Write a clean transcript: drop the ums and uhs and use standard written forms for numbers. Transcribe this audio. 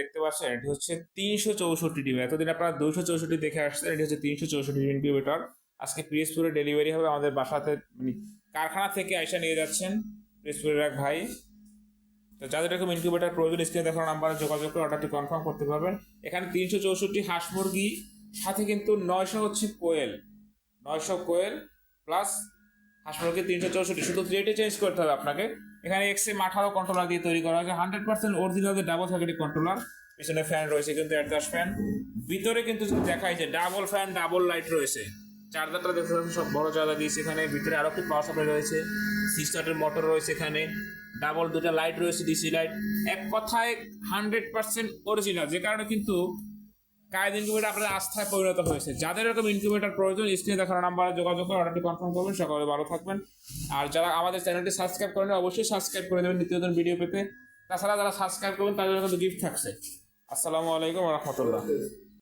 দেখতে পাচ্ছেন এটি হচ্ছে 364 ডিম। এতদিন আপনারা 264 দেখে আসছেন, এটি হচ্ছে 364 ইনকিউবেটর। আজকে পিএসপুরে ডেলিভারি হবে আমাদের বাসাতে, মানে কারখানা থেকে আইসা নিয়ে যাচ্ছেন পিএসপুরের এক ভাই। তো যাদের এরকম ইনকিউবেটর প্রয়োজন স্ক্রিনে দেখানো নাম্বারে যোগাযোগ করে অর্ডারটি কনফার্ম করতে পারবেন। এখানে 364 হাঁস মুরগি, সাথে কিন্তু 900 হচ্ছে কোয়েল, 900 কোয়েল প্লাস হাঁস মুরগি 364। শুধু রেটে চেঞ্জ করতে হবে আপনাকে। এখানে এক্সএম 18 কন্ট্রোলার দিয়ে তৈরি করা হয়েছে, 100% অরিজিনাল ডাবল সার্কিট কন্ট্রোলার। পিছনে ফ্যান রয়েছে কিন্তু অ্যাডজাস্ট ফ্যান। ভিতরে কিন্তু দেখাই যে ডাবল ফ্যান, ডাবল লাইট রয়েছে। চার্জারটা দেখতে পাচ্ছেন সব বড় চার্জার দিয়েছে এখানে। ভিতরে আরো একটি পাওয়ার সাপ্লাই রয়েছে, 6 ওয়াটের মোটর রয়েছে এখানে, ডাবল দুটা লাইট রয়েছে, ডিসি লাইট। এক কথায় 100% অরিজিনাল, যে কারণে কিন্তু কায়েদ ইনকিউবেটর আপনাদের আস্থায় পরিণত হয়েছে। যাদের এরকম ইনকিউবেটর প্রয়োজন স্ক্রিনে দেখানো নাম্বারে যোগাযোগ করে অর্ডারটি কনফার্ম করবেন। সকলে ভালো থাকবেন। আর যারা আমাদের চ্যানেলটি সাবস্ক্রাইব করেন অবশ্যই সাবস্ক্রাইব করে দেবেন নিত্য নতুন ভিডিও পেতে। তাছাড়া যারা সাবস্ক্রাইব করবেন তাদের কিন্তু গিফট থাকছে। আসসালামু আলাইকুম ওয়া রাহমাতুল্লাহ।